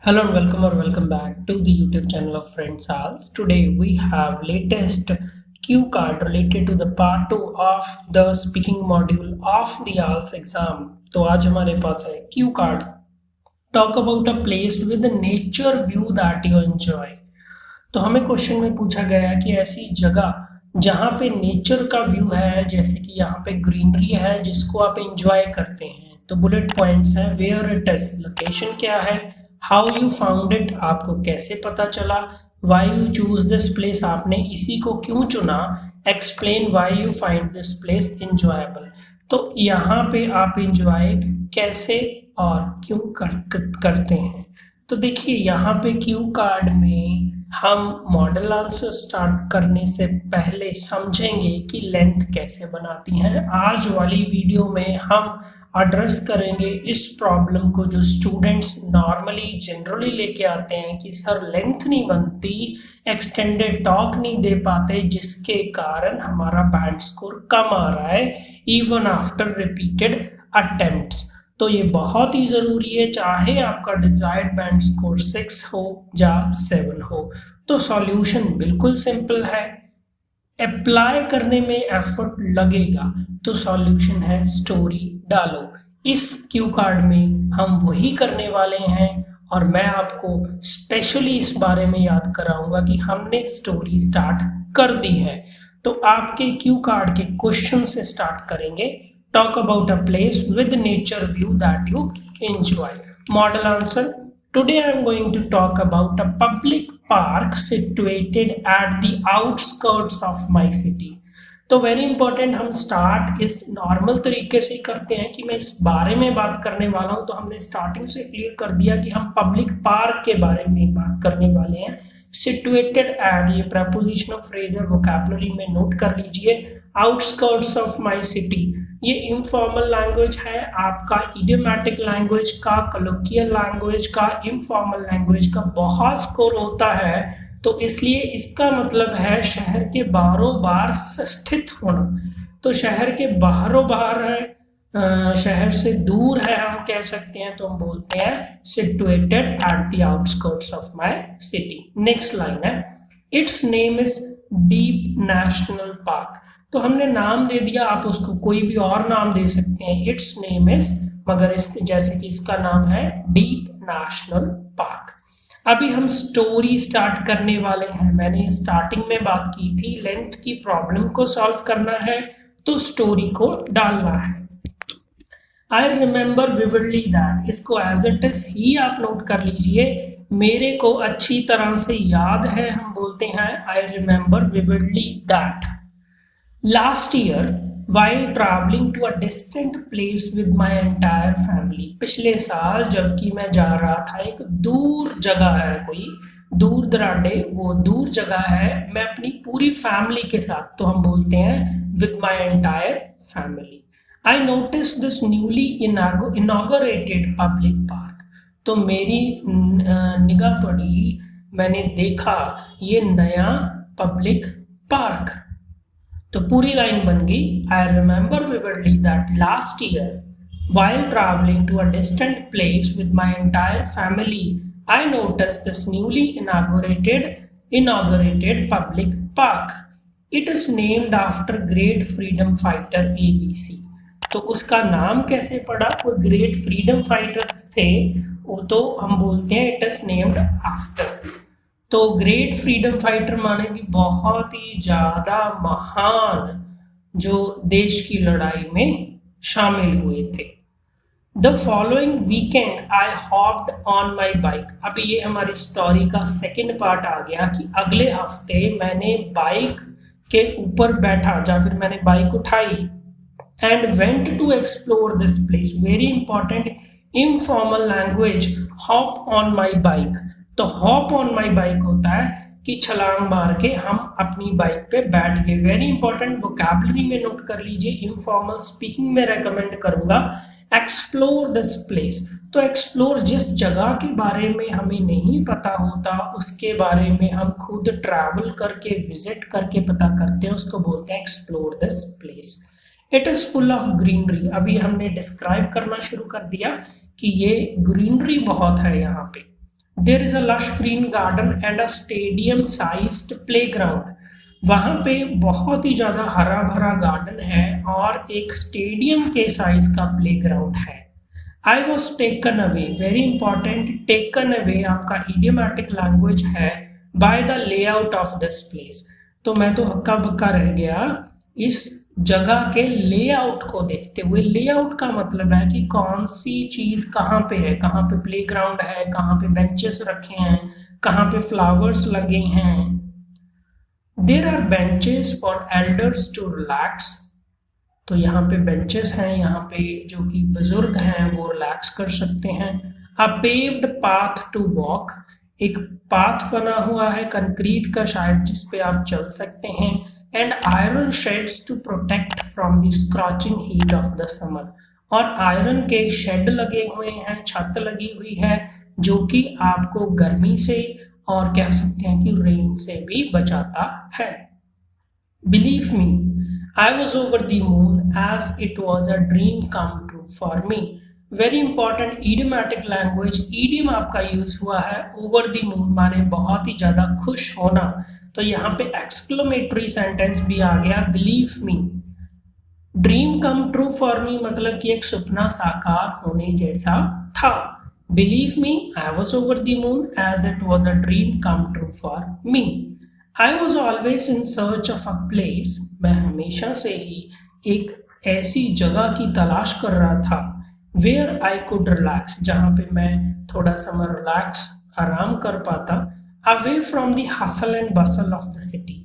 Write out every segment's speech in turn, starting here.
Hello and welcome back to the YouTube channel of Friends House. Today we have latest cue card related to the part 2 of the speaking module of the IELTS exam. तो आज हमारे पास है cue card. Talk about a place with a nature view that you enjoy. तो हमें question में पूछा गया है कि ऐसी जगह जहाँ पे नेचर का व्यू है, जैसे कि यहाँ पे ग्रीनरी है जिसको आप एंजॉय करते हैं. तो बुलेट पॉइंट्स हैं. वेयर इट इज, लोकेशन क्या है, हाउ यू फाउंड इट, आपको कैसे पता चला, why you choose this place, आपने इसी को क्यों चुना, explain why you find this place enjoyable. तो यहाँ पे आप एंजॉय कैसे और क्यों करते हैं. तो देखिए यहाँ पे क्यू कार्ड में हम मॉडल आंसर स्टार्ट करने से पहले समझेंगे कि लेंथ कैसे बनाती हैं. आज वाली वीडियो में हम एड्रेस करेंगे इस प्रॉब्लम को जो स्टूडेंट्स नॉर्मली जनरली लेके आते हैं कि सर लेंथ नहीं बनती, एक्सटेंडेड टॉक नहीं दे पाते, जिसके कारण हमारा बैंड स्कोर कम आ रहा है इवन आफ्टर रिपीटेड अटेम्प्ट्स. तो ये बहुत ही ज़रूरी है, चाहे आपका डिजायर्ड बैंड स्कोर 6 हो या 7 हो. तो सॉल्यूशन बिल्कुल सिंपल है, अप्लाई करने में एफर्ट लगेगा. तो सॉल्यूशन है स्टोरी डालो. इस क्यू कार्ड में हम वही करने वाले हैं और मैं आपको स्पेशली इस बारे में याद कराऊंगा कि हमने स्टोरी स्टार्ट कर दी है. तो आपके क्यू कार्ड के क्वेश्चन से स्टार्ट करेंगे. Talk about a place with nature view that you enjoy. Model answer. Today I am going to talk about a public park situated at the outskirts of my city. तो very important, हम start इस normal तरीके से करते हैं कि मैं इस बारे में बात करने वाला हूं. तो हमने स्टार्टिंग से क्लियर कर दिया कि हम पब्लिक पार्क के बारे में बात करने वाले हैं. सिचुएटेड एट, ये प्रपोजिशन ऑफ फ्रेजर वोकैबुलरी में नोट कर लीजिए. आउटस्कर्ट्स ऑफ माय सिटी, ये इनफॉर्मल लैंग्वेज है आपका, इडियोमैटिक लैंग्वेज का, कलोकियल लैंग्वेज का, इनफॉर्मल लैंग्वेज का बहुत स्कोर होता है. तो इसलिए इसका मतलब है शहर के बाहरों बाहर स्थित होना. तो शहर के बाहरों बाहर है, शहर से दूर है हम कह सकते हैं. तो हम बोलते हैं situated at the outskirts of my city. Next line है, it's name is deep national park. तो हमने नाम दे दिया, आप उसको कोई भी और नाम दे सकते हैं. इट्स नेम इज, मगर इस जैसे कि इसका नाम है डीप नेशनल पार्क. अभी हम स्टोरी स्टार्ट करने वाले हैं. मैंने स्टार्टिंग में बात की थी लेंथ की प्रॉब्लम को सॉल्व करना है तो स्टोरी को डालना है. आई रिमेंबर विविडली दैट, इसको एज इट इज ही आप नोट कर लीजिए. मेरे को अच्छी तरह से याद है, हम बोलते हैं I remember vividly that. Last year while traveling to a distant place with my entire family, पिछले साल जबकि मैं जा रहा था, एक दूर जगह है, कोई दूर दराडे, वो दूर जगह है, मैं अपनी पूरी फैमिली के साथ. तो हम बोलते हैं with my entire family. I noticed this newly inaugurated public park. तो मेरी निगाह पड़ी, मैंने देखा ये नया पब्लिक पार्क. तो पूरी लाइन बन गई, I remember vividly that last year while traveling to a distant place with my entire family, I noticed this newly inaugurated public park. It is named after great freedom fighter ABC. तो उसका नाम कैसे पड़ा, वो great freedom fighters थे, वो तो हम बोलते हैं इट इज नेम्ड आफ्टर. तो ग्रेट फ्रीडम फाइटर माने कि बहुत ही ज़्यादा महान जो देश की लड़ाई में शामिल हुए थे. The following weekend I hopped on my bike. अभी ये हमारी स्टोरी का सेकेंड पार्ट आ गया कि अगले हफ्ते मैंने बाइक के ऊपर बैठा या फिर मैंने बाइक उठाई and went to explore this place. Very important, informal language, hop on my bike. तो हॉप ऑन माई बाइक होता है कि छलांग मार के हम अपनी बाइक पे बैठ गए. वेरी इंपॉर्टेंट, वोकैबुलरी में नोट कर लीजिए. इनफॉर्मल स्पीकिंग में रेकमेंड करूंगा एक्सप्लोर दिस प्लेस. तो एक्सप्लोर, जिस जगह के बारे में हमें नहीं पता होता उसके बारे में हम खुद ट्रैवल करके विजिट करके पता करते हैं, उसको बोलते हैं explore this place. It is full of greenery. अभी हमने डिस्क्राइब करना शुरू कर दिया कि ये ग्रीनरी बहुत है यहाँ पे. There is a lush green garden and a stadium sized playground. वहां पे बहुत ही ज्यादा हरा भरा गार्डन है और एक स्टेडियम के साइज का प्लेग्राउंड है। I was taken away, very important, taken away आपका इडियोमैटिक लैंग्वेज है, by the layout of this place. तो मैं तो हक्का बक्का रह गया इस जगह के लेआउट को देखते हुए। लेआउट का मतलब है कि कौन सी चीज कहाँ पे है, कहाँ पे प्लेग्राउंड है, कहाँ पे बेंचेस रखे हैं, कहाँ पे फ्लावर्स लगे हैं। There are benches for elders to relax. तो यहाँ पे बेंचेस हैं, यहाँ पे जो कि बुजुर्ग हैं वो रिलैक्स कर सकते हैं। अ पेव्ड पाथ टू वॉक, एक पाथ बना हुआ है कंक्रीट का शायद जिस पे आप चल सकते हैं। And iron shades to protect from the scorching heat of the summer, और आयरन के शेड लगे हुए हैं, छत लगी हुई है जो कि आपको गर्मी से और कह सकते हैं कि रेन से भी बचाता है। Believe me, I was over the moon as it was a dream come true for me. Very important idiomatic language, idiom आपका यूज हुआ है over the moon माने बहुत ही ज्यादा खुश होना। तो यहाँ पे exclamatory sentence भी आ गया, believe me। Dream come true for me मतलब कि एक सपना साकार होने जैसा था। Believe me, I was over the moon as it was a dream come true for me. I was always in search of a place, मैं हमेशा से ही एक ऐसी जगह की तलाश कर रहा था, वेयर आई कुड रिलैक्स, जहाँ पे मैं थोड़ा सा रिलैक्स आराम कर पाता, away from the hustle and bustle of the city.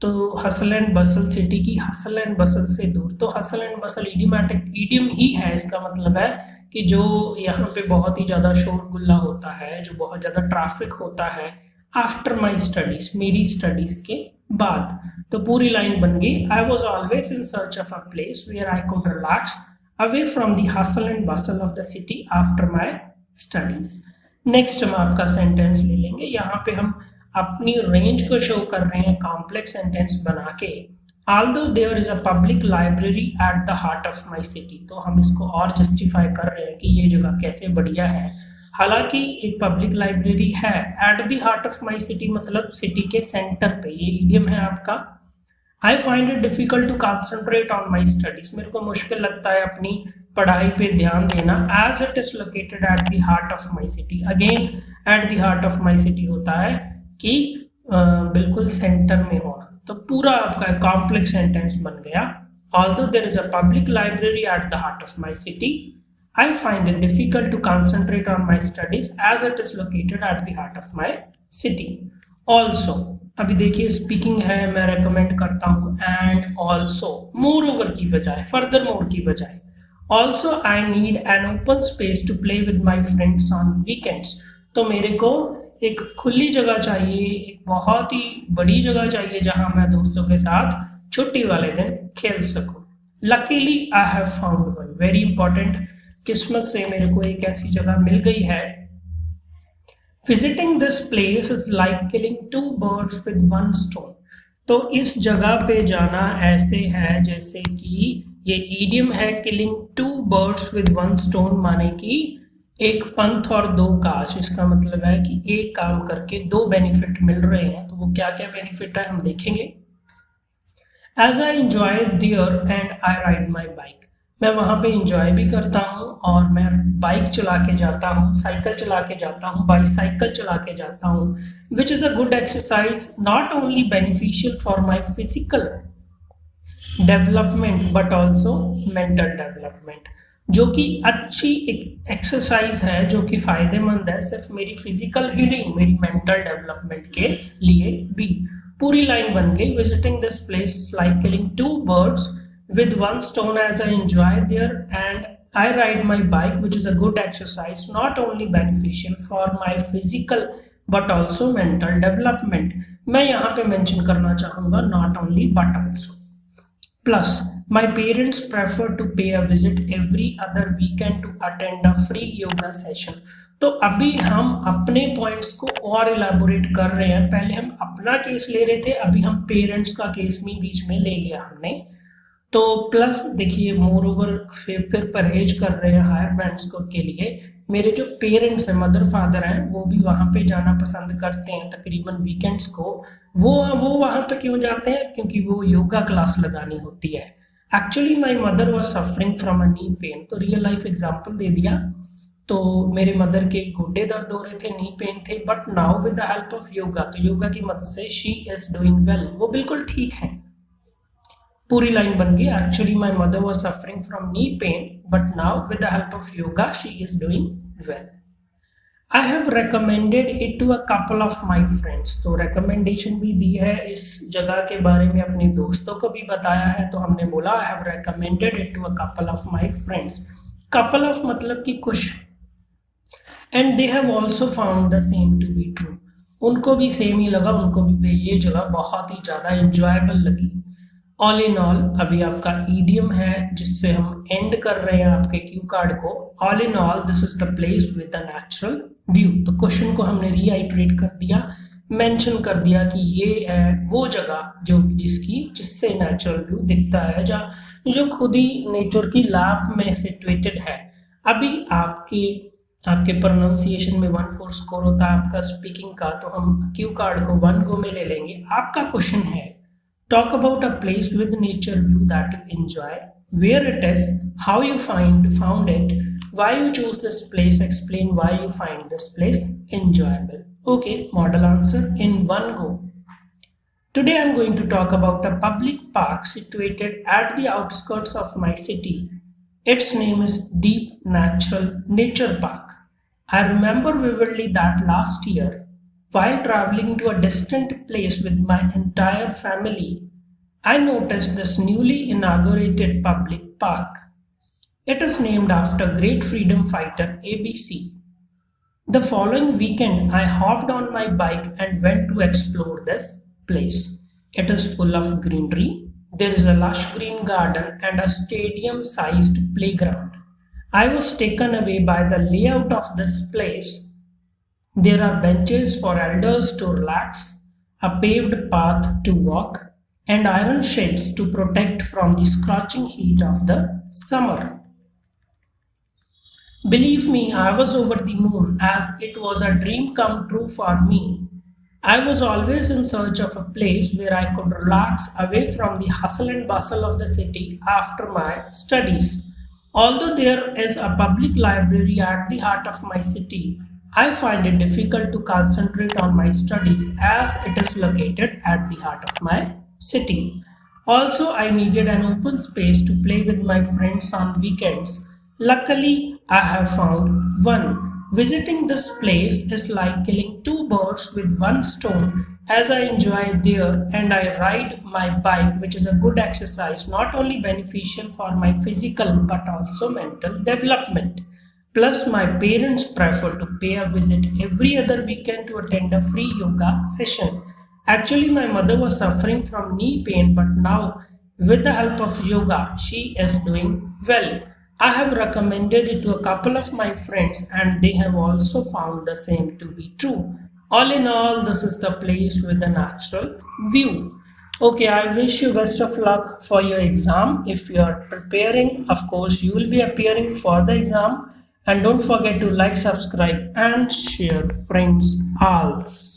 तो हसल एंड बसल, सिटी की हसल एंड बसल से दूर। तो hustle and bustle idiomatic idiom ही है, इसका मतलब है कि जो यहाँ पे बहुत ही ज़्यादा शोरगुल्ला होता है, जो बहुत ज़्यादा ट्रैफिक होता है। आफ्टर माई स्टडीज, मेरी स्टडीज के बाद। तो पूरी लाइन बन गई, I was always in search of a place where I could relax away from the hustle and bustle of the city after my studies. Next हम आपका सेंटेंस ले लेंगे, यहाँ पे हम अपनी रेंज को शो कर रहे हैं कॉम्प्लेक्स सेंटेंस बना के। Although there is a public library at the heart of my city, तो हम इसको और जस्टिफाई कर रहे हैं कि ये जगह कैसे बढ़िया है। हालांकि एक पब्लिक लाइब्रेरी है, at the heart of my city मतलब सिटी के सेंटर पे, ये इडियम है आपका। I find it difficult to concentrate on my studies, मेरे को मुश्किल लगता है अपनी पढ़ाई पे ध्यान देना। As it is located at the heart of my city, again at the heart of my city होता है कि बिल्कुल सेंटर में होना। तो पूरा आपका कॉम्प्लेक्स सेंटेंस बन गया। Although there is a public library at the heart of my city, I find it difficult to concentrate on my studies as it is located at the heart of my city. Also, अभी देखिए speaking है, मैं recommend करता हूँ and also, more over की बजाय, further more की बजाय। Also I need an open space to play with my friends on weekends, तो मेरे को एक खुली जगह चाहिए, एक बहुत ही बड़ी जगह चाहिए जहां मैं दोस्तों के साथ छुट्टी वाले दिन खेल सकूं। Luckily I have found one, very important, किस्मत से मेरे को एक ऐसी जगह मिल गई है। Visiting this place is like killing two birds with one stone, तो इस जगह पे जाना ऐसे है जैसे कि ये ईडियम है, killing two birds with one stone माने कि एक पंथ और दो काज। इसका मतलब है कि एक काम करके दो बेनिफिट मिल रहे हैं। तो वो क्या क्या बेनिफिट है हम देखेंगे। As I enjoy there and I ride my bike, मैं वहाँ पे इंजॉय भी करता हूँ और मैं बाइक चला के जाता हूँ, साइकिल चला के जाता हूँ, बाईसाइकिल चला के जाता हूँ। Which is a good exercise, not only beneficial for my physical development but also mental development, जो कि अच्छी एक एक्सरसाइज है, जो कि फायदेमंद है सिर्फ मेरी फिजिकल ही नहीं, मेरी मेंटल डेवलपमेंट के लिए भी। पूरी लाइन बन गई, visiting this place like killing two birds with one stone as I enjoy there and I ride my bike which is a good exercise, not only beneficial for my physical but also mental development. मैं यहाँ पे mention करना चाहूंगा not only but also. Plus, my parents prefer to pay a visit every other weekend to attend a free yoga session. तो अभी हम अपने points को और इलेबोरेट कर रहे हैं। पहले हम अपना केस ले रहे थे, अभी हम पेरेंट्स का केस भी बीच में ले लिया हमने। तो प्लस देखिए, मोर ओवर फिर परहेज कर रहे हैं हायर बैंड स्कोर के लिए। मेरे जो पेरेंट्स हैं, मदर फादर हैं, वो भी वहाँ पे जाना पसंद करते हैं तकरीबन वीकेंड्स को। वो वहाँ पे क्यों जाते हैं? क्योंकि वो योगा क्लास लगानी होती है। Actually my mother was suffering from a knee pain, तो रियल लाइफ एग्जाम्पल दे दिया। तो मेरे मदर के गोडे दर्द हो रहे थे, नी पेन थे, but now with the help of yoga, तो योगा की मदद से शी इज डूइंग वेल, वो बिल्कुल ठीक है। पूरी लाइन बन गई, actually my mother was suffering from knee pain but now with the help of yoga she is doing well. I have recommended it to a couple of my friends, तो recommendation भी दी है, इस जगह के बारे में अपने दोस्तों को भी बताया है। तो हमने बोला I have recommended it to a couple of my friends. Couple of मतलब कि कुछ, and they have also found the same to be true, उनको भी सेम ही लगा, उनको भी ये जगह बहुत ही ज़्यादा इंजॉयबल लगी। ऑल इन ऑल अभी आपका ईडियम है जिससे हम एंड कर रहे हैं आपके क्यू कार्ड को। All in all this is the place with the natural view, तो क्वेश्चन को हमने रीआइटरेट कर दिया, मेंशन कर दिया कि ये है वो जगह जिससे नेचुरल व्यू दिखता है, जहाँ जो खुद ही नेचर की लैप में सिचुएटेड है। अभी आपके प्रोनाउंसिएशन में 1-4 स्कोर होता है आपका स्पीकिंग का, तो हम क्यू कार्ड को 1 गो में ले लेंगे। आपका क्वेश्चन है talk about a place with nature view that you enjoy, where it is, how you found it, why you choose this place, explain why you find this place enjoyable. Okay, model answer in 1 go. Today I'm going to talk about a public park situated at the outskirts of my city. Its name is Deep Natural Nature Park. I remember vividly that last year, while traveling to a distant place with my entire family, I noticed this newly inaugurated public park. It is named after great freedom fighter ABC. The following weekend, I hopped on my bike and went to explore this place. It is full of greenery. There is a lush green garden and a stadium-sized playground. I was taken away by the layout of this place. There are benches for elders to relax, a paved path to walk, and iron shades to protect from the scorching heat of the summer. Believe me, I was over the moon, as it was a dream come true for me. I was always in search of a place where I could relax away from the hustle and bustle of the city after my studies. Although there is a public library at the heart of my city, I find it difficult to concentrate on my studies as it is located at the heart of my city. Also, I needed an open space to play with my friends on weekends. Luckily, I have found one. Visiting this place is like killing 2 birds with 1 stone, as I enjoy there and I ride my bike, which is a good exercise, not only beneficial for my physical but also mental development. Plus, my parents prefer to pay a visit every other weekend to attend a free yoga session. Actually, my mother was suffering from knee pain, but now, with the help of yoga, she is doing well. I have recommended it to a couple of my friends, and they have also found the same to be true. All in all, this is the place with the natural view. Okay, I wish you best of luck for your exam. If you are preparing, of course, you will be appearing for the exam. And don't forget to like, subscribe and share, friends, alls.